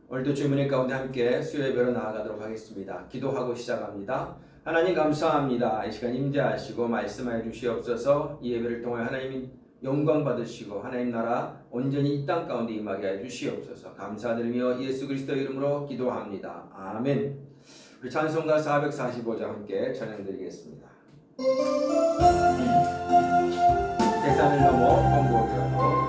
오늘도 주문의 가운데 함께 수요 예배로 나아가도록 하겠습니다. 기도하고 시작합니다. 하나님 감사합니다. 이 시간 임재하시고 말씀하여 주시옵소서. 이 예배를 통해 하나님 영광 받으시고 하나님 나라 온전히 이 땅 가운데 임하게 해 주시옵소서. 감사드리며 예수 그리스도 이름으로 기도합니다. 아멘. 우리 찬송가 445장 함께 찬양드리겠습니다. 계산을 넘어 번복이라고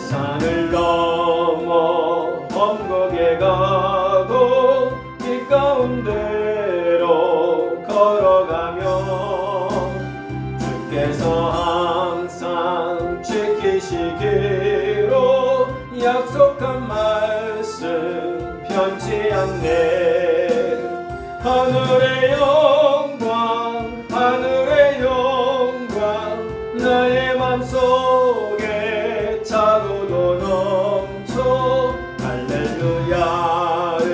산을 넘어 험곡에 가도 길 가운데로 걸어가며 주께서 항상 지키시기로 약속한 말씀 변치 않네. 하늘의 영광 하늘의 영광 나의 맘속에 차고도 넘쳐 할렐루야를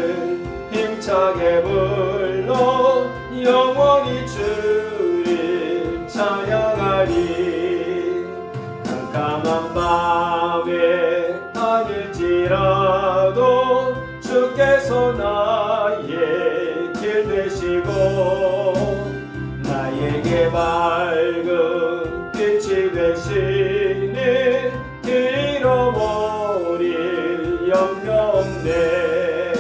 힘차게 불러 영원히 주를 찬양하리. 캄캄한 밤에 다닐지라도 주께서 나의 길 되시고 나에게 밝은 빛이 되시니 잃어버릴 염려 없네.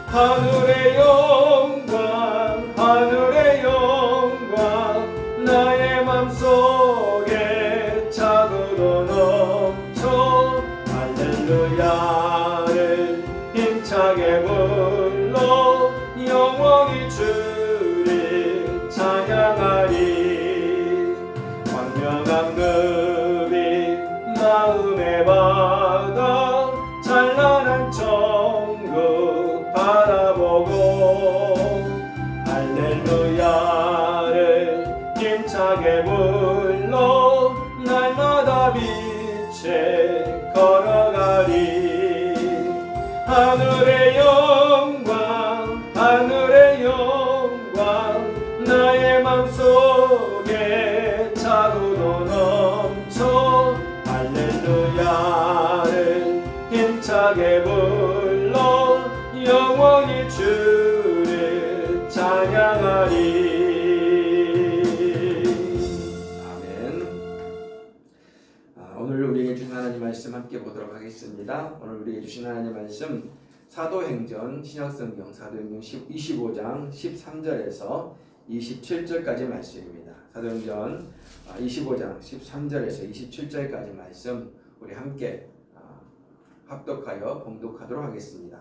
하늘의 영광 하늘의 영광 나의 맘속에 차고도 넘쳐 할렐루야를 힘차게 불러 영원히 주를 찬양하리. 광명한 그빛 마음에 받아 찬란한 천국 바라보고 할렐루야를 힘차게 불러 날마다 빛에 걸어가리. 하늘의 영광 하늘의 영광 나의 맘속에 차고도 넘쳐 할렐루야를 힘차게 불러 영원히 주를 찬양하리. 아멘. 오늘 우리에게 주신 하나님 말씀 함께 보도록 하겠습니다. 오늘 우리에게 주신 하나님 말씀 사도행전 신약성경 사도행전 25장 13절에서 27절까지 말씀입니다. 사도행전 25장 13절에서 27절까지 말씀 우리 함께 합독하여 봉독하도록 하겠습니다.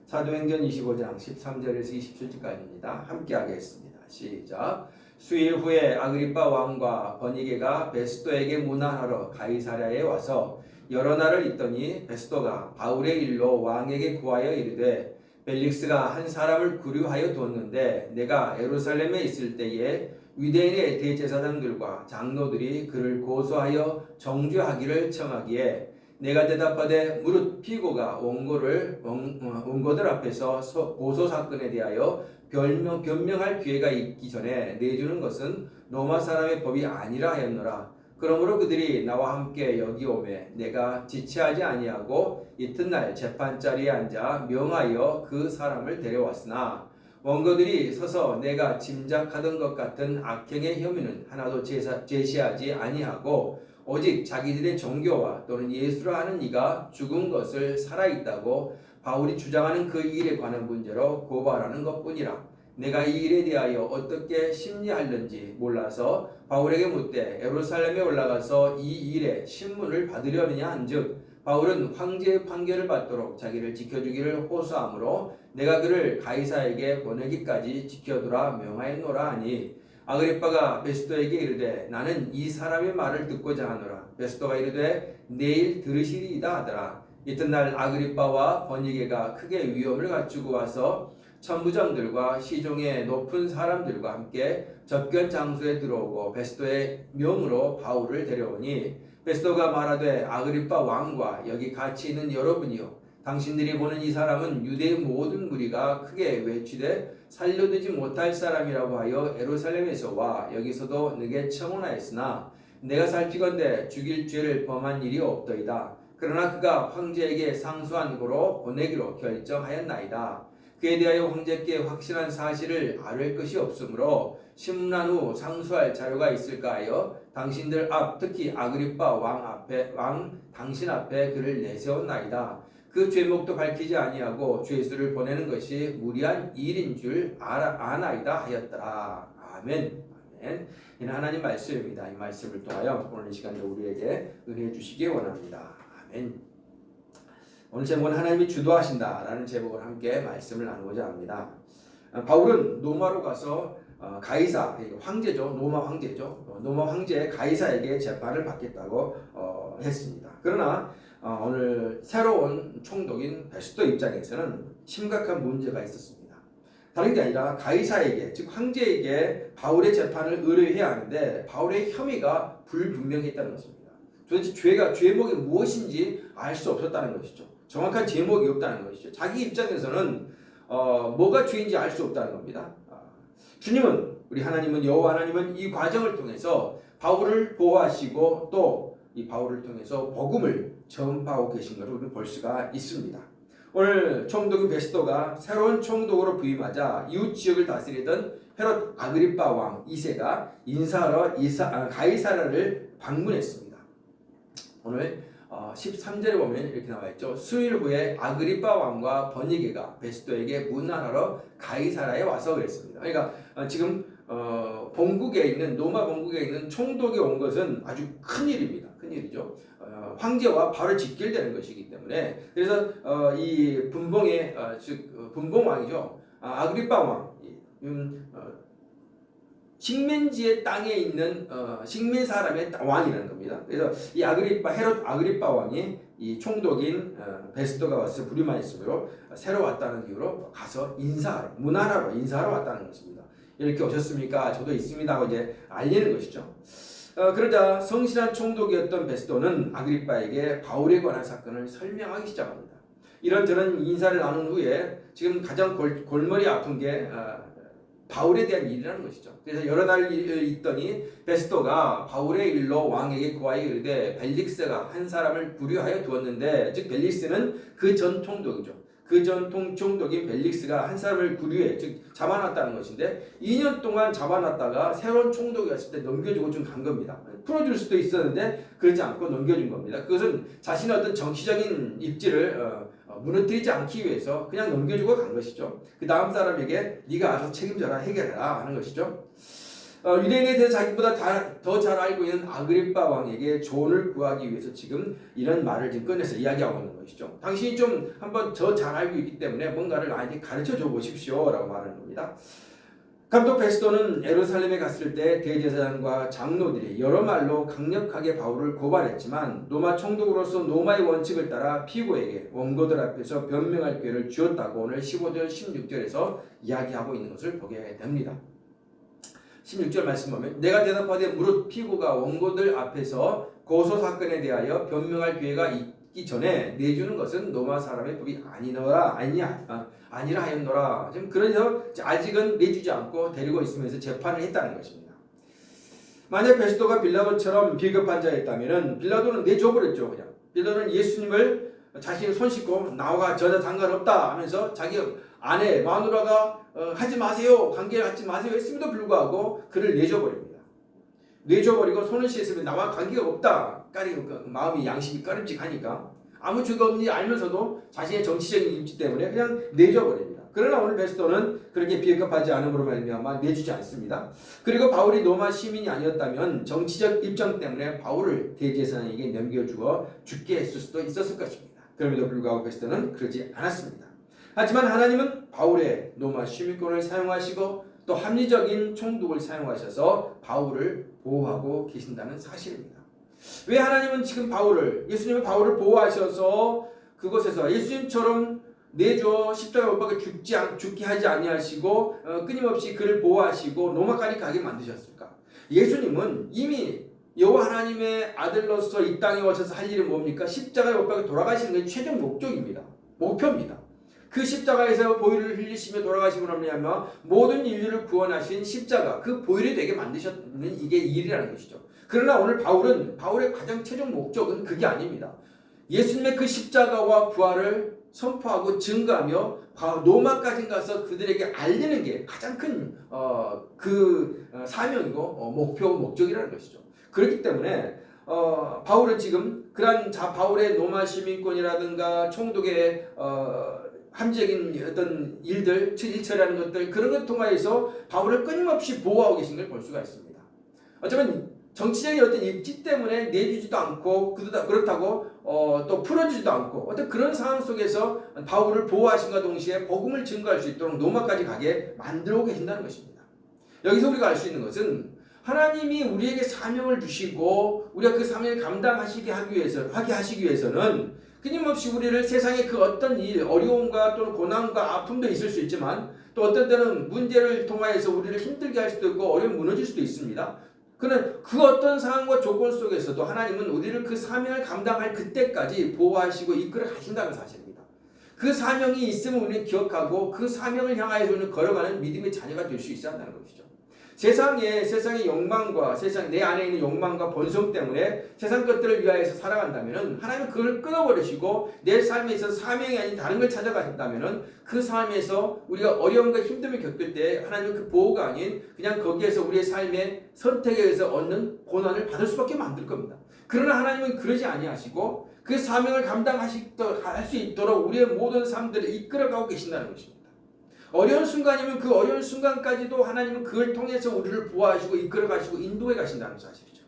사도행전 25장 13절에서 27절까지입니다. 함께 하겠습니다. 시작. 수일 후에 아그리빠 왕과 버니게가 베스도에게 문안하러 가이사랴에 와서 여러 날을 있더니 베스도가 바울의 일로 왕에게 구하여 이르되 벨릭스가 한 사람을 구류하여 뒀는데 내가 예루살렘에 있을 때에 유대인의 대제사장들과 장로들이 그를 고소하여 정죄하기를 청하기에 내가 대답하되 무릇 피고가 원고들 앞에서 고소 사건에 대하여 변명할 기회가 있기 전에 내주는 것은 로마 사람의 법이 아니라 하였노라. 그러므로 그들이 나와 함께 여기 오매 내가 지체하지 아니하고 이튿날 재판자리에 앉아 명하여 그 사람을 데려왔으나 원고들이 서서 내가 짐작하던 것 같은 악행의 혐의는 하나도 제시하지 아니하고 오직 자기들의 종교와 또는 예수라 하는 이가 죽은 것을 살아있다고 바울이 주장하는 그 일에 관한 문제로 고발하는 것뿐이라. 내가 이 일에 대하여 어떻게 심리할는지 몰라서 바울에게 묻되 예루살렘에 올라가서 이 일에 신문을 받으려느냐 한즉 바울은 황제의 판결을 받도록 자기를 지켜주기를 호소하므로 내가 그를 가이사에게 보내기까지 지켜두라 명하였노라 하니 아그리빠가 베스도에게 이르되 나는 이 사람의 말을 듣고자 하노라. 베스도가 이르되 내일 들으시리이다 하더라. 이튿날 아그리빠와 버니게가 크게 위험을 갖추고 와서 천부장들과 시종의 높은 사람들과 함께 접견 장소에 들어오고 베스도의 명으로 바울을 데려오니 베스도가 말하되 아그리빠 왕과 여기 같이 있는 여러분이요 당신들이 보는 이 사람은 유대의 모든 무리가 크게 외치되 살려두지 못할 사람이라고 하여 예루살렘에서 와 여기서도 내게 청혼하였으나 내가 살피건대 죽일 죄를 범한 일이 없더이다. 그러나 그가 황제에게 상소한 고로 보내기로 결정하였나이다. 그에 대하여 황제께 확실한 사실을 아뢰 것이 없으므로 심란 후 상소할 자료가 있을까 하여 당신들 앞 특히 아그리빠 왕 당신 앞에 그를 내세웠나이다. 그 죄목도 밝히지 아니하고 죄수를 보내는 것이 무리한 일인 줄 아나이다 하였더라. 아멘. 아멘. 이는 하나님 말씀입니다. 이 말씀을 통하여 오늘 이 시간에 우리에게 은혜 주시기 원합니다. 아멘. 오늘 제목은 하나님이 주도하신다라는 제목을 함께 말씀을 나누고자 합니다. 바울은 로마로 가서 가이사 황제죠. 로마 황제죠. 로마 황제 가이사에게 재판을 받겠다고 했습니다. 그러나 오늘 새로운 총독인 베스도 입장에서는 심각한 문제가 있었습니다. 다른 게 아니라 가이사에게 즉 황제에게 바울의 재판을 의뢰해야 하는데 바울의 혐의가 불분명했다는 것입니다. 도대체 죄목이 무엇인지 알 수 없었다는 것이죠. 정확한 제목이 없다는 것이죠. 자기 입장에서는 뭐가 죄인지 알 수 없다는 겁니다. 주님은 우리 하나님은 여호와 하나님은 이 과정을 통해서 바울을 보호하시고 또 이 바울을 통해서 복음을 전파하고 계신 것을 우리는 볼 수가 있습니다. 오늘 총독인 베스도가 새로운 총독으로 부임하자 이웃 지역을 다스리던 헤롯 아그리빠 왕 2세가 인사하러 가이사라를 방문했습니다. 오늘 13절에 보면 이렇게 나와 있죠. 수일 후에 아그리빠 왕과 버니게가 베스도에게 문안하러 가이사라에 와서 그랬습니다. 그러니까 지금 본국에 있는 로마 본국에 있는 총독이 온 것은 아주 큰 일입니다. 큰 일이죠. 황제와 바로 직결되는 것이기 때문에 그래서 이 분봉의 즉 분봉 왕이죠. 아그리빠 왕 식민지의 땅에 있는 식민 사람의 왕이라는 겁니다. 그래서 이 헤롯 아그리빠 왕이 이 총독인 베스도가 와서 부임하였으므로 새로 왔다는 이유로 가서 문안하러 인사하러 왔다는 것입니다. 이렇게 오셨습니까? 저도 있습니다 하고 이제 알리는 것이죠. 그러자 성실한 총독이었던 베스도는 아그리빠에게 바울에 관한 사건을 설명하기 시작합니다. 이런저런 인사를 나눈 후에 지금 가장 골머리 아픈 게 바울에 대한 일이라는 것이죠. 그래서 여러 날 있더니 베스도가 바울의 일로 왕에게 고하여 이르되 벨릭스가 한 사람을 구류하여 두었는데 즉 벨릭스는 그 전 총독이죠. 그 전 총독인 벨릭스가 한 사람을 구류해 즉 잡아놨다는 것인데 2년 동안 잡아놨다가 새로운 총독이 왔을 때 넘겨주고 좀 간 겁니다. 풀어줄 수도 있었는데 그러지 않고 넘겨준 겁니다. 그것은 자신의 어떤 정치적인 입지를 무너뜨리지 않기 위해서 그냥 넘겨주고 간 것이죠. 그 다음 사람에게 네가 알아서 책임져라 해결해라 하는 것이죠. 유대인에 대해서 자기보다 더 잘 알고 있는 아그리빠 왕에게 조언을 구하기 위해서 지금 이런 말을 지금 꺼내서 이야기하고 있는 것이죠. 당신이 좀 한번 더 잘 알고 있기 때문에 뭔가를 나에게 가르쳐줘 보십시오 라고 말하는 겁니다. 감독 베스도는 예루살렘에 갔을 때 대제사장과 장로들이 여러 말로 강력하게 바울을 고발했지만 로마 총독으로서 로마의 원칙을 따라 피고에게 원고들 앞에서 변명할 기회를 주었다고 오늘 15절 16절에서 이야기하고 있는 것을 보게 됩니다. 16절 말씀 보면 내가 대답하되 무릇 피고가 원고들 앞에서 고소사건에 대하여 변명할 기회가 있기 전에 내주는 것은 로마 사람의 법이 아니라 하였노라. 지금 그래서 아직은 내주지 않고 데리고 있으면서 재판을 했다는 것입니다. 만약 베스도가 빌라도처럼 비겁한 자였다면 빌라도는 내줘버렸죠. 그냥 빌라도는 예수님을 자신이 손 씻고 나와 전혀 상관없다 하면서 자기 아내 마누라가 하지 마세요 관계를 갖지 마세요 했음에도 불구하고 그를 내줘버립니다. 내줘버리고 손을 씻으면 나와 관계가 없다. 마음이 양심이 꺼림직하니까 아무 죄가 없는지 알면서도 자신의 정치적인 입지 때문에 그냥 내줘버립니다. 그러나 오늘 베스도는 그렇게 비겁하지 않음으로 말미암아 내주지 않습니다. 그리고 바울이 로마 시민이 아니었다면 정치적 입장 때문에 바울을 대제사장에게 넘겨주어 죽게 했을 수도 있었을 것입니다. 그럼에도 불구하고 베스도는 그러지 않았습니다. 하지만 하나님은 바울의 로마 시민권을 사용하시고 또 합리적인 총독을 사용하셔서 바울을 보호하고 계신다는 사실입니다. 왜 하나님은 지금 예수님은 바울을 보호하셔서 그곳에서 예수님처럼 내줘 십자가 못 박혀 죽게 하지 아니하시고 끊임없이 그를 보호하시고 로마까지 가게 만드셨을까? 예수님은 이미 여호와 하나님의 아들로서 이 땅에 오셔서 할 일이 뭡니까? 십자가에 못 박혀 돌아가시는 게 최종 목적입니다. 목표입니다. 그 십자가에서 보혈을 흘리시며 돌아가심으로 말미암아 모든 인류를 구원하신 십자가 그 보혈이 되게 만드셨는 이게 일이라는 것이죠. 그러나 오늘 바울의 가장 최종 목적은 그게 아닙니다. 예수님의 그 십자가와 부활을 선포하고 증거하며 로마까지 가서 그들에게 알리는 게 가장 큰 사명이고 목적이라는 것이죠. 그렇기 때문에 바울은 지금 그러한 바울의 로마 시민권이라든가 총독의 함정적인 어떤 일들, 일처리하는 것들 그런 것 통하여서 바울을 끊임없이 보호하고 계신 걸 볼 수가 있습니다. 어쩌면 정치적인 어떤 입지 때문에 내주지도 않고 그렇다고 또 풀어주지도 않고 어떤 그런 상황 속에서 바울을 보호하신과 동시에 복음을 증거할 수 있도록 로마까지 가게 만들어 계신다는 것입니다. 여기서 우리가 알 수 있는 것은 하나님이 우리에게 사명을 주시고 우리가 그 사명을 감당하시게 하시기 위해서는 끊임없이 우리를 세상의 그 어떤 일, 어려움과 또는 고난과 아픔도 있을 수 있지만 또 어떤 때는 문제를 통하여서 우리를 힘들게 할 수도 있고 어려움 무너질 수도 있습니다. 그는 그 어떤 상황과 조건 속에서도 하나님은 우리를 그 사명을 감당할 그때까지 보호하시고 이끌어 가신다는 사실입니다. 그 사명이 있음을 우리는 기억하고 그 사명을 향하여서 우리는 걸어가는 믿음의 자녀가 될 수 있어야 한다는 것이죠. 세상의 욕망과 내 안에 있는 욕망과 본성 때문에 세상 것들을 위하여서 살아간다면 하나님은 그걸 끊어버리시고 내 삶에 있어서 사명이 아닌 다른 걸 찾아가신다면 그 삶에서 우리가 어려움과 힘듦을 겪을 때 하나님은 그 보호가 아닌 그냥 거기에서 우리의 삶의 선택에 의해서 얻는 고난을 받을 수밖에 만들 겁니다. 그러나 하나님은 그러지 아니하시고 그 사명을 감당할 수 있도록 우리의 모든 삶들을 이끌어가고 계신다는 것입니다. 어려운 순간이면 그 어려운 순간까지도 하나님은 그걸 통해서 우리를 보호하시고 이끌어 가시고 인도해 가신다는 사실이죠.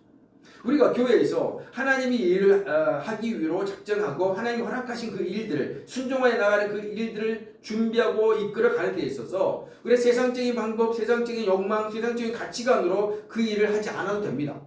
우리가 교회에서 하나님이 일을 하기 위로 작정하고 하나님이 허락하신 그 일들을 순종하여 나가는 그 일들을 준비하고 이끌어 가는 데 있어서 우리의 세상적인 방법, 세상적인 욕망, 세상적인 가치관으로 그 일을 하지 않아도 됩니다.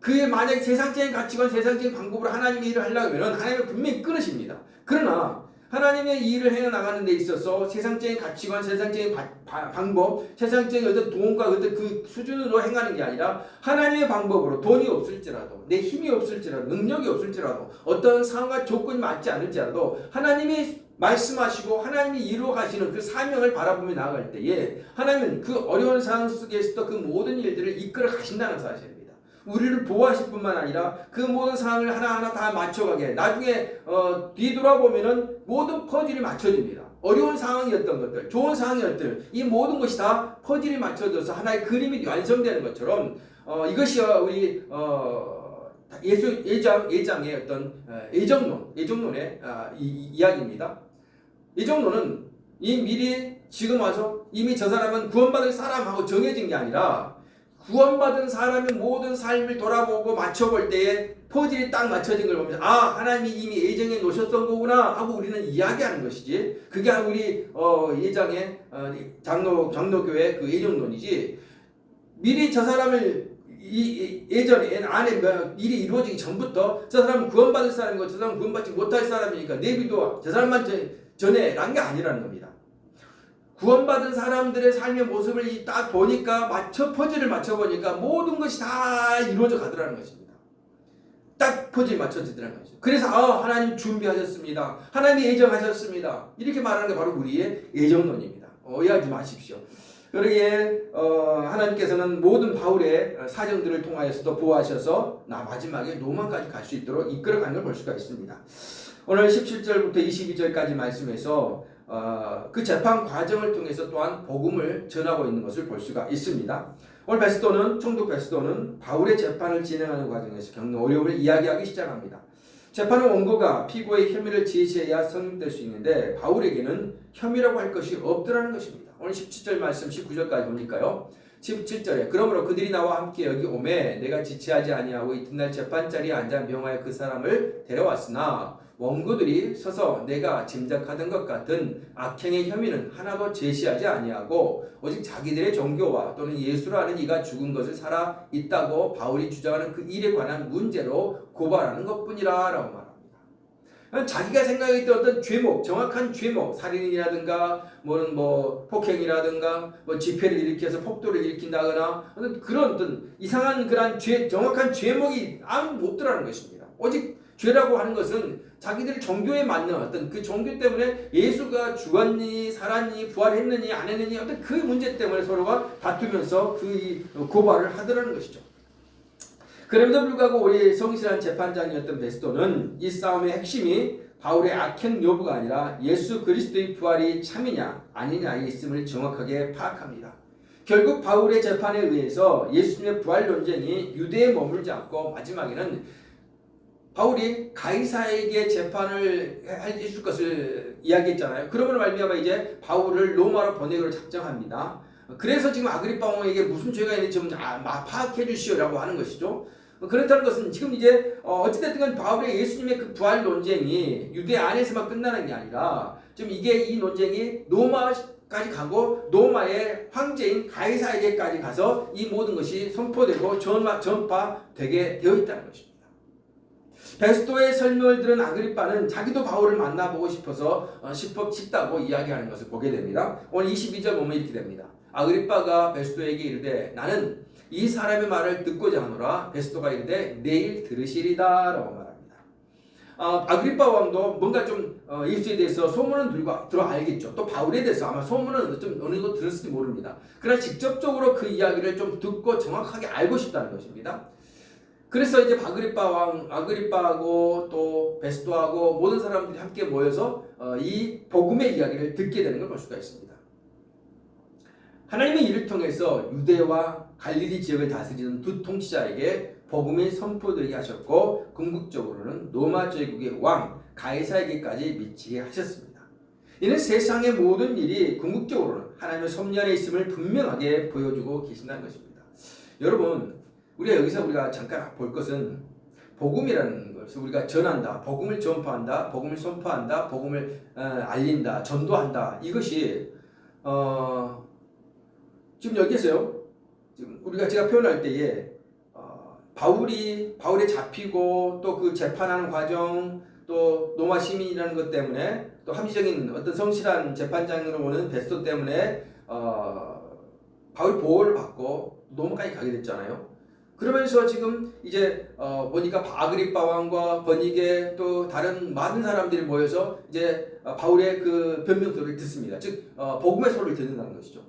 그에 만약 세상적인 가치관, 세상적인 방법으로 하나님의 일을 하려고 하면 하나님은 분명히 끊으십니다. 그러나 하나님의 일을 해나가는 데 있어서 세상적인 가치관, 세상적인 방법, 세상적인 어떤 돈과 어떤 그 수준으로 행하는 게 아니라 하나님의 방법으로 돈이 없을지라도, 내 힘이 없을지라도, 능력이 없을지라도, 어떤 상황과 조건이 맞지 않을지라도 하나님이 말씀하시고 하나님이 이루어 가시는 그 사명을 바라보며 나아갈 때에 하나님은 그 어려운 상황 속에서도 그 모든 일들을 이끌어 가신다는 사실입니다. 우리를 보호하실 뿐만 아니라 그 모든 상황을 하나하나 다 맞춰가게 나중에 뒤돌아보면은 모든 퍼즐이 맞춰집니다. 어려운 상황이었던 것들, 좋은 상황이었던 이 모든 것이 다 퍼즐이 맞춰져서 하나의 그림이 완성되는 것처럼 이것이 우리 예장의 어떤 예정론의 이야기입니다. 예정론은 미리 지금 와서 이미 저 사람은 구원받을 사람하고 정해진 게 아니라 구원받은 사람의 모든 삶을 돌아보고 맞춰볼 때에 퍼즐이 딱 맞춰진 걸 보면서 하나님이 이미 예정해 놓으셨던 거구나 하고 우리는 이야기하는 것이지 그게 우리 예장의 장로교회 그 예정론이지 미리 저 사람을 예전에 안에 일이 이루어지기 전부터 저 사람은 구원받을 사람이고 저 사람은 구원받지 못할 사람이니까 내비도 저 사람만 전에 란 게 아니라는 겁니다. 구원받은 사람들의 삶의 모습을 딱 보니까 퍼즐을 맞춰보니까 모든 것이 다 이루어져 가더라는 것입니다. 딱 퍼즐이 맞춰지더라는 거죠. 그래서 하나님 준비하셨습니다. 하나님이 예정하셨습니다. 이렇게 말하는 게 바로 우리의 예정론입니다. 오해하지 마십시오. 그러기에 하나님께서는 모든 바울의 사정들을 통하여서도 보호하셔서 마지막에 로마까지 갈 수 있도록 이끌어가는 걸 볼 수가 있습니다. 오늘 17절부터 22절까지 말씀에서 그 재판 과정을 통해서 또한 복음을 전하고 있는 것을 볼 수가 있습니다. 오늘 총독 베스도는 바울의 재판을 진행하는 과정에서 겪는 어려움을 이야기하기 시작합니다. 재판의 원고가 피고의 혐의를 제시해야 성립될 수 있는데 바울에게는 혐의라고 할 것이 없더라는 것입니다. 오늘 17절 말씀 19절까지 보니까요. 17절에 그러므로 그들이 나와 함께 여기 오매 내가 지체하지 아니하고 이튿날 재판자리에 앉아 명하여 그 사람을 데려왔으나 원고들이 서서 내가 짐작하던 것 같은 악행의 혐의는 하나도 제시하지 아니하고 오직 자기들의 종교와 또는 예수라는 이가 죽은 것을 살아 있다고 바울이 주장하는 그 일에 관한 문제로 고발하는 것뿐이라 라고 말합니다. 자기가 생각했던 어떤 죄목, 정확한 죄목, 살인이라든가 폭행이라든가 집회를 일으켜서 폭도를 일으킨다거나 그런 어떤 이상한 그런 정확한 죄목이 아무 없더라는 것입니다. 오직 죄라고 하는 것은 자기들 종교에 맞는 어떤 그 종교 때문에 예수가 죽었니, 살았니, 부활했느니, 안 했느니 어떤 그 문제 때문에 서로가 다투면서 그 고발을 하더라는 것이죠. 그럼에도 불구하고 우리 성실한 재판장이었던 베스토는 이 싸움의 핵심이 바울의 악행 여부가 아니라 예수 그리스도의 부활이 참이냐 아니냐에 있음을 정확하게 파악합니다. 결국 바울의 재판에 의해서 예수님의 부활 논쟁이 유대에 머물지 않고 마지막에는 바울이 가이사에게 재판을 해줄 것을 이야기했잖아요. 그러므로 말미암아 이제 바울을 로마로 보내기로 작정합니다. 그래서 지금 아그리파 왕에게 무슨 죄가 있는지 좀 파악해 주시오라고 하는 것이죠. 그렇다는 것은 지금 이제 어찌됐든 바울의 예수님의 그 부활 논쟁이 유대 안에서만 끝나는 게 아니라 지금 이 논쟁이 로마까지 가고 로마의 황제인 가이사에게까지 가서 이 모든 것이 선포되고 전파되게 되어 있다는 것입니다. 베스토의 설명을 들은 아그리파는 자기도 바울을 만나보고 싶다고 이야기하는 것을 보게 됩니다. 오늘 22절 보면 이렇게 됩니다. 아그리파가 베스토에게 이르되 나는 이 사람의 말을 듣고자 하노라. 베스토가 이르되 내일 들으시리다 라고 말합니다. 아그리파 왕도 뭔가 좀 예수에 대해서 소문은 들어 알겠죠. 또 바울에 대해서 아마 소문은 좀 어느 정도 들었을지 모릅니다. 그러나 직접적으로 그 이야기를 좀 듣고 정확하게 알고 싶다는 것입니다. 그래서 이제 아그리파하고 또 베스토하고 모든 사람들이 함께 모여서 이 복음의 이야기를 듣게 되는 걸 볼 수가 있습니다. 하나님의 일을 통해서 유대와 갈릴리 지역을 다스리는 두 통치자에게 복음이 선포되게 하셨고 궁극적으로는 로마 제국의 왕 가이사에게까지 미치게 하셨습니다. 이는 세상의 모든 일이 궁극적으로는 하나님의 섭리 안에 있음을 분명하게 보여주고 계신다는 것입니다. 여러분, 우리가 잠깐 볼 것은 복음이라는 것을 우리가 전한다, 복음을 전파한다, 복음을 선포한다, 복음을 알린다, 전도한다. 이것이 지금 여기에서요. 지금 제가 표현할 때에 바울에 잡히고 또 그 재판하는 과정, 또 로마 시민이라는 것 때문에 또 합리적인 어떤 성실한 재판장으로 오는 베스토 때문에 바울 보호를 받고 로마까지 가게 됐잖아요. 그러면서 지금 이제 보니까 아그리파 왕과 버니게 또 다른 많은 사람들이 모여서 이제 바울의 그 변명소리를 듣습니다. 즉 복음의 소리를 듣는다는 것이죠.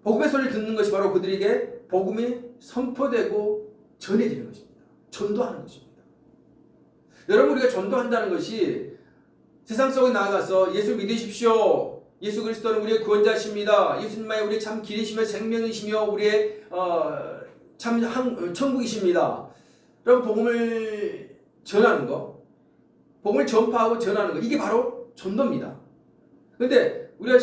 복음의 소리를 듣는 것이 바로 그들에게 복음이 선포되고 전해지는 것입니다. 전도하는 것입니다. 여러분, 우리가 전도한다는 것이 세상 속에 나아가서 예수 믿으십시오. 예수 그리스도는 우리의 구원자십니다. 예수님만이 우리의 참 길이시며 생명이시며 우리의 참 천국이십니다. 라고 복음을 전하는 것, 복음을 전파하고 전하는 것, 이게 바로 전도입니다. 그런데 우리가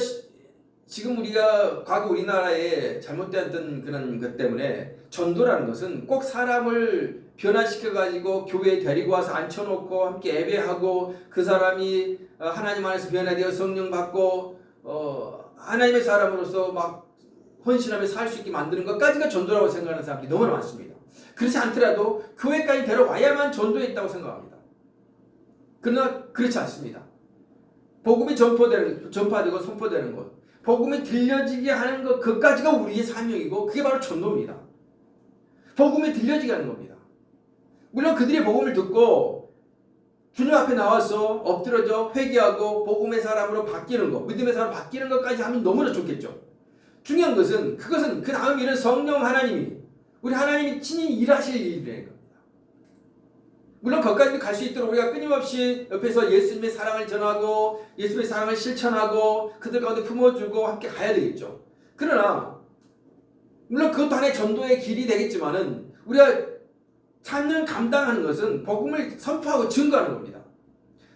과거 우리나라에 잘못되었던 그런 것 때문에 전도라는 것은 꼭 사람을 변화시켜가지고 교회에 데리고 와서 앉혀놓고 함께 예배하고 그 사람이 하나님 안에서 변화되어 성령 받고 하나님의 사람으로서 막 헌신하며 살 수 있게 만드는 것까지가 전도라고 생각하는 사람들이 너무나 많습니다. 그렇지 않더라도 교회까지 데려와야만 전도에 있다고 생각합니다. 그러나 그렇지 않습니다. 복음이 전파되고 선포되는 것, 복음이 들려지게 하는 것, 그것까지가 우리의 사명이고 그게 바로 전도입니다. 복음이 들려지게 하는 겁니다. 물론 그들이 복음을 듣고 주님 앞에 나와서 엎드려져 회개하고 복음의 사람으로 바뀌는 것, 믿음의 사람으로 바뀌는 것까지 하면 너무나 좋겠죠. 중요한 것은 그것은 그 다음 일은 성령 하나님이 우리 하나님이 친히 일하실 일이라는 겁니다. 물론 거기까지 갈 수 있도록 우리가 끊임없이 옆에서 예수님의 사랑을 전하고 예수님의 사랑을 실천하고 그들 가운데 품어주고 함께 가야 되겠죠. 그러나 물론 그것도 하나의 전도의 길이 되겠지만은 우리가 찾는 감당하는 것은 복음을 선포하고 증거하는 겁니다.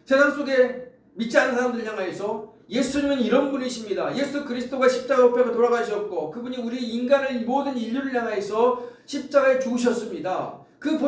세상 속에 믿지 않는 사람들 향하여서 예수님은 이런 분이십니다. 예수 그리스도가 십자가 옆에 돌아가셨고 그분이 우리 인간을 모든 인류를 향하여서 십자가에 죽으셨습니다. 그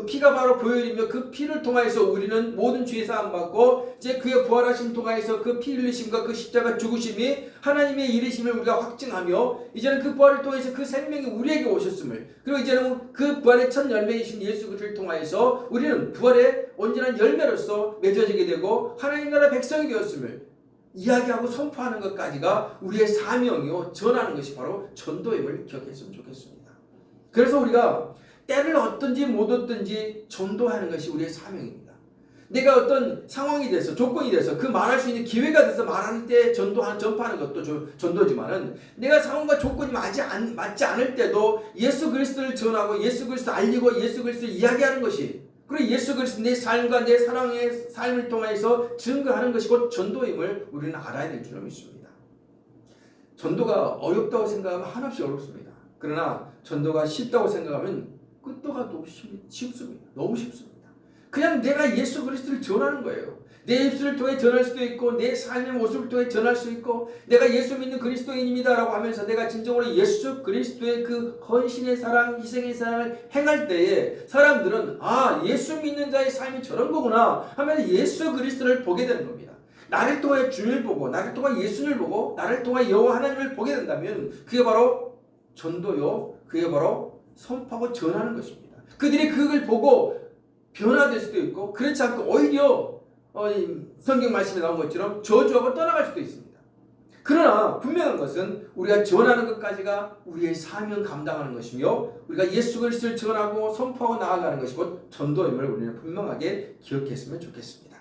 피가 바로 보혈이며 그 피를 통하여서 우리는 모든 죄 사함 받고 이제 그의 부활하심 통하여서 그 피 흘리심과 그 십자가 죽으심이 하나님의 일이심을 우리가 확증하며 이제는 그 부활을 통해서 그 생명이 우리에게 오셨음을 그리고 이제는 그 부활의 첫 열매이신 예수 그리스도를 통하여서 우리는 부활의 온전한 열매로서 맺어지게 되고 하나님 나라 백성이 되었음을 이야기하고 선포하는 것까지가 우리의 사명이요 전하는 것이 바로 전도임을 기억했으면 좋겠습니다. 그래서 우리가 때를 얻든지 못 얻든지 전도하는 것이 우리의 사명입니다. 내가 어떤 상황이 돼서 조건이 돼서 그 말할 수 있는 기회가 돼서 말할 때 전파하는 것도 전도지만은 내가 상황과 조건이 맞지 않을 때도 예수 그리스도를 전하고 예수 그리스도 알리고 예수 그리스도 이야기하는 것이, 그리고 예수 그리스도 내 삶과 내 사랑의 삶을 통해서 증거하는 것이 곧 전도임을 우리는 알아야 될 줄로 믿습니다. 전도가 어렵다고 생각하면 한없이 어렵습니다. 그러나 전도가 쉽다고 생각하면 끝도가 너무 쉽습니다. 너무 쉽습니다. 그냥 내가 예수 그리스도를 전하는 거예요. 내 입술을 통해 전할 수도 있고 내 삶의 모습을 통해 전할 수 있고 내가 예수 믿는 그리스도인입니다 라고 하면서 내가 진정으로 예수 그리스도의 그 헌신의 사랑, 희생의 사랑을 행할 때에 사람들은 아, 예수 믿는 자의 삶이 저런 거구나 하면서 예수 그리스도를 보게 되는 겁니다. 나를 통해 주를 보고 나를 통해 예수를 보고 나를 통해 여호와 하나님을 보게 된다면 그게 바로 전도요, 그게 바로 선포하고 전하는 것입니다. 그들이 그걸 보고 변화될 수도 있고 그렇지 않고 오히려 성경 말씀에 나온 것처럼 저주하고 떠나갈 수도 있습니다. 그러나 분명한 것은 우리가 전하는 것까지가 우리의 사명 감당하는 것이며 우리가 예수 그리스도를 전하고 선포하고 나아가는 것이 곧 전도임을 우리는 분명하게 기억했으면 좋겠습니다.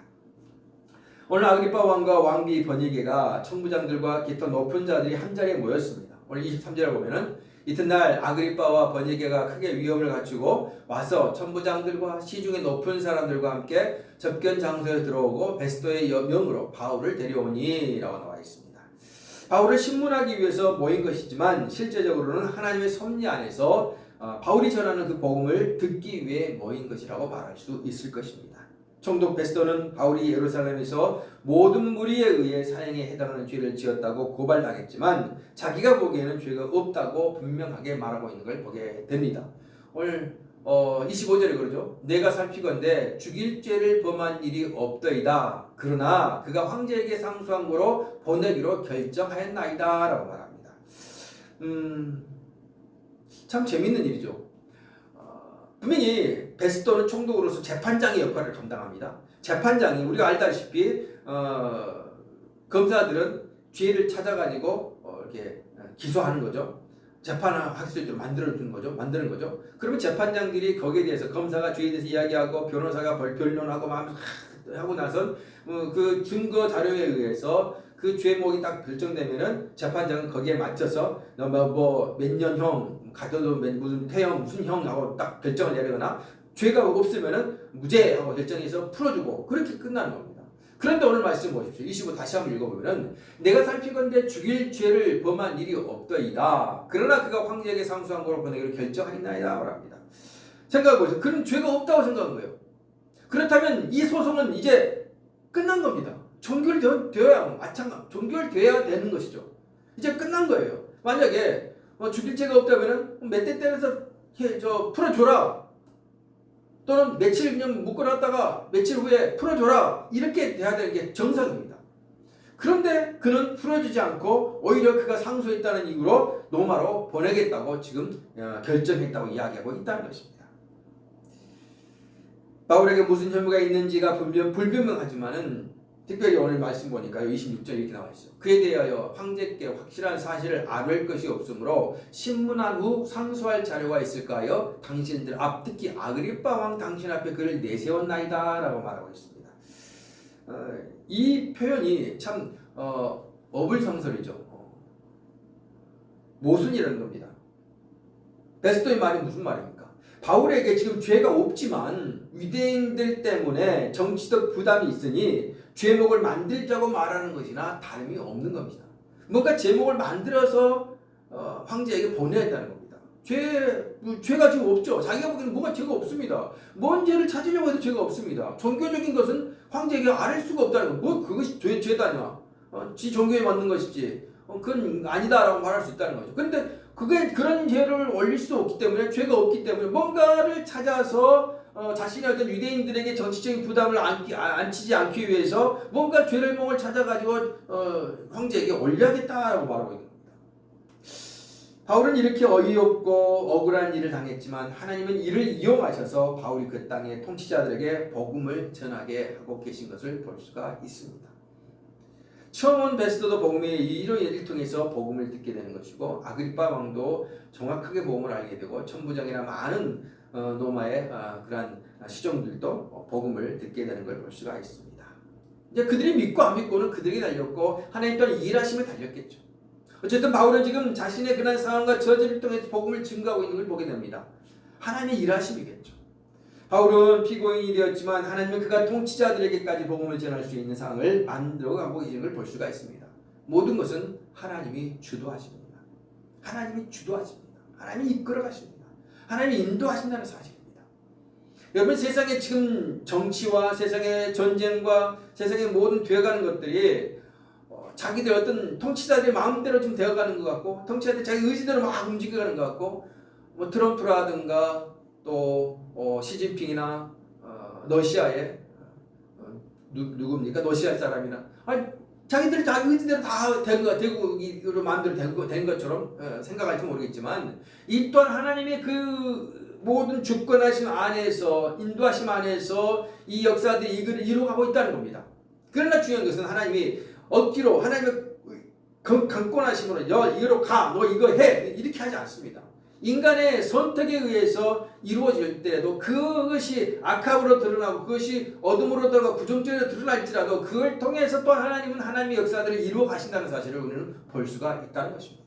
오늘 아그리파 왕과 왕비 버니게가 천부장들과 기타 높은 자들이 한자리에 모였습니다. 오늘 23절에 보면은 이튿날 아그리빠와 버니게가 크게 위험을 갖추고 와서 천부장들과 시중의 높은 사람들과 함께 접견 장소에 들어오고 베스도의 명으로 바울을 데려오니 라고 나와 있습니다. 바울을 신문하기 위해서 모인 것이지만 실제적으로는 하나님의 섭리 안에서 바울이 전하는 그 복음을 듣기 위해 모인 것이라고 말할 수 있을 것입니다. 총독 베스도는 바울이 예루살렘에서 모든 무리에 의해 사형에 해당하는 죄를 지었다고 고발당했지만 자기가 보기에는 죄가 없다고 분명하게 말하고 있는 걸 보게 됩니다. 오늘 25절에 그러죠. 내가 살피건대 죽일 죄를 범한 일이 없더이다. 그러나 그가 황제에게 상소한 거로 보내기로 결정하였나이다 라고 말합니다. 참 재밌는 일이죠. 분명히 베스도는 총독으로서 재판장의 역할을 감당합니다. 재판장이 우리가 알다시피 검사들은 죄를 찾아가지고 이렇게 기소하는 거죠. 재판할 수 있도록 만드는 거죠. 그러면 재판장들이 거기에 대해서 검사가 죄에 대해서 이야기하고 변호사가 변론하고 하고 나선 그 증거 자료에 의해서 그 죄목이 딱 결정되면은 재판장은 거기에 맞춰서 뭐 몇 년형 가둬도 무슨 태형 무슨 형 하고 딱 결정을 내리거나 죄가 없으면은 무죄하고 결정해서 풀어주고 그렇게 끝나는 겁니다. 그런데 오늘 말씀 보십시오. 25 다시 한번 읽어보면은 내가 살피건대 죽일 죄를 범한 일이 없더이다. 그러나 그가 황제에게 상소한 거로 보내기로 결정하였나이다 합니다. 생각해보세요. 그런 죄가 없다고 생각한 거예요. 그렇다면 이 소송은 이제 끝난 겁니다. 종결되어야 되는 것이죠. 이제 끝난 거예요. 만약에 죽일 죄가 없다면은 몇 대 때려서 풀어줘라. 또는 며칠 그냥 묶어놨다가 며칠 후에 풀어줘라. 이렇게 돼야 되는 게 정상입니다. 그런데 그는 풀어주지 않고 오히려 그가 상소했다는 이유로 로마로 보내겠다고 지금 결정했다고 이야기하고 있다는 것입니다. 바울에게 무슨 혐의가 있는지가 불분명하지만은 특별히 오늘 말씀 보니까 26절 이렇게 나와 있어요. 그에 대하여 황제께 확실한 사실을 알릴 것이 없으므로 신문한 후 상소할 자료가 있을까요? 당신들 앞 특히 아그리빠 왕 당신 앞에 그를 내세웠나이다 라고 말하고 있습니다. 이 표현이 참 어불성설이죠. 모순이라는 겁니다. 베스도의 말이 무슨 말입니까? 바울에게 지금 죄가 없지만 유대인들 때문에 정치적 부담이 있으니 죄목을 만들자고 말하는 것이나 다름이 없는 겁니다. 뭔가 제목을 만들어서 황제에게 보내야 한다는 겁니다. 죄가 지금 없죠. 자기가 보기에는 뭔가 죄가 없습니다. 뭔 죄를 찾으려고 해도 죄가 없습니다. 종교적인 것은 황제에게 아를 수가 없다는 거. 뭐 그것이 죄다냐? 지 종교에 맞는 것이지. 그건 아니다라고 말할 수 있다는 거죠. 그런데 그런 죄를 올릴 수 없기 때문에 죄가 없기 때문에 뭔가를 찾아서 자신의 어떤 유대인들에게 정치적인 부담을 안치지 않기 위해서 뭔가 죄를목을 찾아가지고 황제에게 올려야겠다라고 말하고 있는 겁니다. 바울은 이렇게 어이없고 억울한 일을 당했지만 하나님은 이를 이용하셔서 바울이 그 땅의 통치자들에게 복음을 전하게 하고 계신 것을 볼 수가 있습니다. 처음 온 베스도도 복음의 이런 일을 통해서 복음을 듣게 되는 것이고 아그리빠 왕도 정확하게 복음을 알게 되고 천부장이나 많은 노마의 그러한 시종들도 복음을 듣게 되는 걸 볼 수가 있습니다. 이제 그들이 믿고 안 믿고는 그들에게 달렸고 하나님 또한 일하심에 달렸겠죠. 어쨌든 바울은 지금 자신의 그런 상황과 저지를 통해서 복음을 증거하고 있는 걸 보게 됩니다. 하나님의 일하심이겠죠. 바울은 피고인이 되었지만 하나님은 그가 통치자들에게까지 복음을 전할 수 있는 상황을 만들어가고 계시는 걸 볼 수가 있습니다. 모든 것은 하나님이 주도하십니다. 하나님이 주도하십니다. 하나님이 이끌어가십니다. 하나님이 인도하신다는 사실입니다. 여러분, 세상에 지금 정치와 세상의 전쟁과 세상의 모든 되어가는 것들이 자기들 어떤 통치자들의 마음대로 좀 되어가는 것 같고, 통치자들이 자기 의지대로 막 움직여가는 것 같고, 뭐 트럼프라든가 또 시진핑이나 러시아의 누굽니까? 러시아 사람이나 자기들 자기 의지대로 다 되고 마음대로 된 것처럼 생각할지 모르겠지만, 이 또한 하나님의 그 모든 주권하심 안에서 인도하심 안에서 이 역사들이 이루어가고 있다는 겁니다. 그러나 중요한 것은 하나님이 억지로 하나님의 강권하심으로 이거로 가, 너 이거 해 이렇게 하지 않습니다. 인간의 선택에 의해서 이루어질 때에도 그것이 악함으로 드러나고 그것이 어둠으로 들어가고 부정적으로 드러날지라도 그걸 통해서 또 하나님은 하나님의 역사들을 이루어 가신다는 사실을 우리는 볼 수가 있다는 것입니다.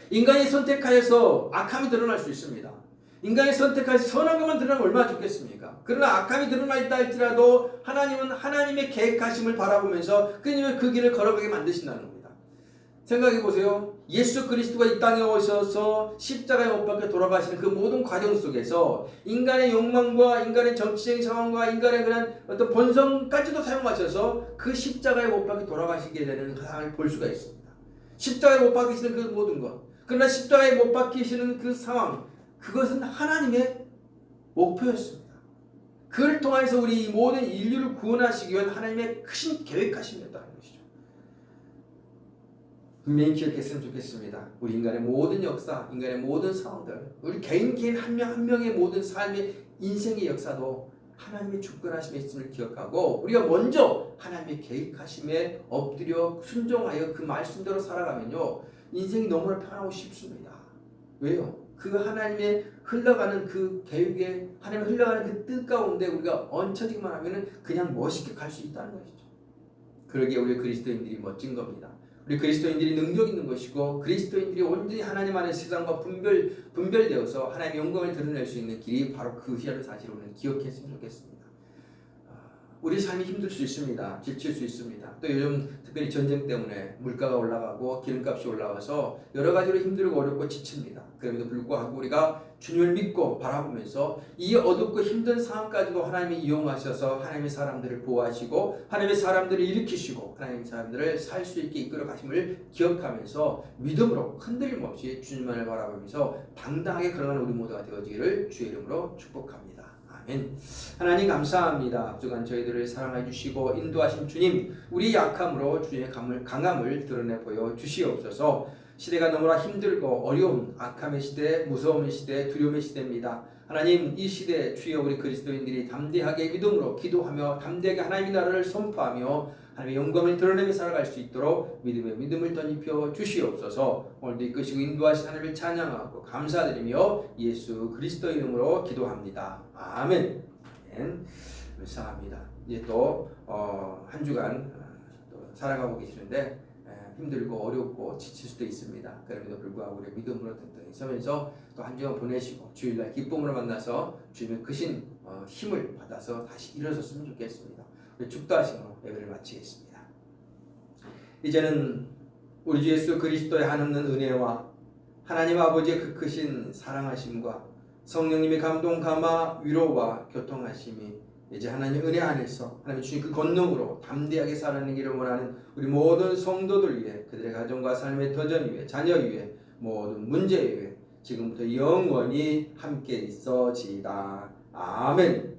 인간이 선택하여서 악함이 드러날 수 있습니다. 인간이 선택하여서 선한 것만 드러나면 얼마나 좋겠습니까? 그러나 악함이 드러나 있다 할지라도 하나님은 하나님의 계획하심을 바라보면서 그님의 그 길을 걸어가게 만드신다는 겁니다. 생각해 보세요. 예수 그리스도가 이 땅에 오셔서 십자가에 못 박혀 돌아가시는 그 모든 과정 속에서 인간의 욕망과 인간의 정치적인 상황과 인간의 그런 어떤 본성까지도 사용하셔서 그 십자가에 못 박혀 돌아가시게 되는 그 상황을 볼 수가 있습니다. 십자가에 못 박히시는 그 모든 것, 그러나 십자가에 못 박히시는 그 상황, 그것은 하나님의 목표였습니다. 그를 통해서 우리 모든 인류를 구원하시기 위한 하나님의 크신 계획하심이었다는 것이죠. 분명히 기억했으면 좋겠습니다. 우리 인간의 모든 역사, 인간의 모든 상황들, 우리 개인 한 명 한 명의 모든 삶의 인생의 역사도 하나님의 주권하심에 있음을 기억하고 우리가 먼저 하나님의 계획하심에 엎드려 순종하여 그 말씀대로 살아가면요, 인생이 너무나 편하고 쉽습니다. 왜요? 그 하나님의 흘러가는 그 계획에, 하나님의 흘러가는 그 뜻 가운데 우리가 얹혀지기만 하면은 그냥 멋있게 갈 수 있다는 것이죠. 그러기에 우리 그리스도인들이 멋진 겁니다. 우리 그리스도인들이 능력 있는 것이고, 그리스도인들이 온전히 하나님 안의 세상과 분별되어서 하나님의 영광을 드러낼 수 있는 길이 바로 그 사실을 우리는 기억했으면 좋겠습니다. 우리 삶이 힘들 수 있습니다. 지칠 수 있습니다. 또 요즘 특별히 전쟁 때문에 물가가 올라가고 기름값이 올라가서 여러 가지로 힘들고 어렵고 지칩니다. 그럼에도 불구하고 우리가 주님을 믿고 바라보면서 이 어둡고 힘든 상황까지도 하나님이 이용하셔서 하나님의 사람들을 보호하시고 하나님의 사람들을 일으키시고 하나님의 사람들을 살 수 있게 이끌어 가심을 기억하면서 믿음으로 흔들림 없이 주님만을 바라보면서 당당하게 걸어가는 우리 모두가 되어지기를 주의 이름으로 축복합니다. 아멘. 하나님 감사합니다. 주간 저희들을 사랑해 주시고 인도하신 주님, 우리 약함으로 주님의 강함을 드러내 보여 주시옵소서. 시대가 너무나 힘들고 어려운 악함의 시대, 무서움의 시대, 두려움의 시대입니다. 하나님, 이 시대에 주여 우리 그리스도인들이 담대하게 믿음으로 기도하며 담대하게 하나님의 나라를 선포하며 하나님의 영광을 드러내며 살아갈 수 있도록 믿음을 덧입혀 주시옵소서. 오늘도 이끄시고 인도하신 하나님을 찬양하고 감사드리며 예수 그리스도 이름으로 기도합니다. 아멘. 감사합니다. 이제 또 한 주간 또 살아가고 계시는데 힘들고 어렵고 지칠 수도 있습니다. 그럼에도 불구하고 우리 믿음으로 든든히 서면서 또 한 주간 보내시고 주일날 기쁨으로 만나서 주님의 크신 힘을 받아서 다시 일어섰으면 좋겠습니다. 우리 축도하심으로 예배를 마치겠습니다. 이제는 우리 주 예수 그리스도의 한없는 은혜와 하나님 아버지의 그 크신 사랑하심과 성령님의 감동 감화 위로와 교통하심이 이제 하나님 은혜 안에서 하나님 주신 그 권능으로 담대하게 살아내기를 원하는 우리 모든 성도들 위해, 그들의 가정과 삶의 터전 위에, 자녀 위에, 모든 문제 위에 지금부터 영원히 함께 있어지이다. 아멘.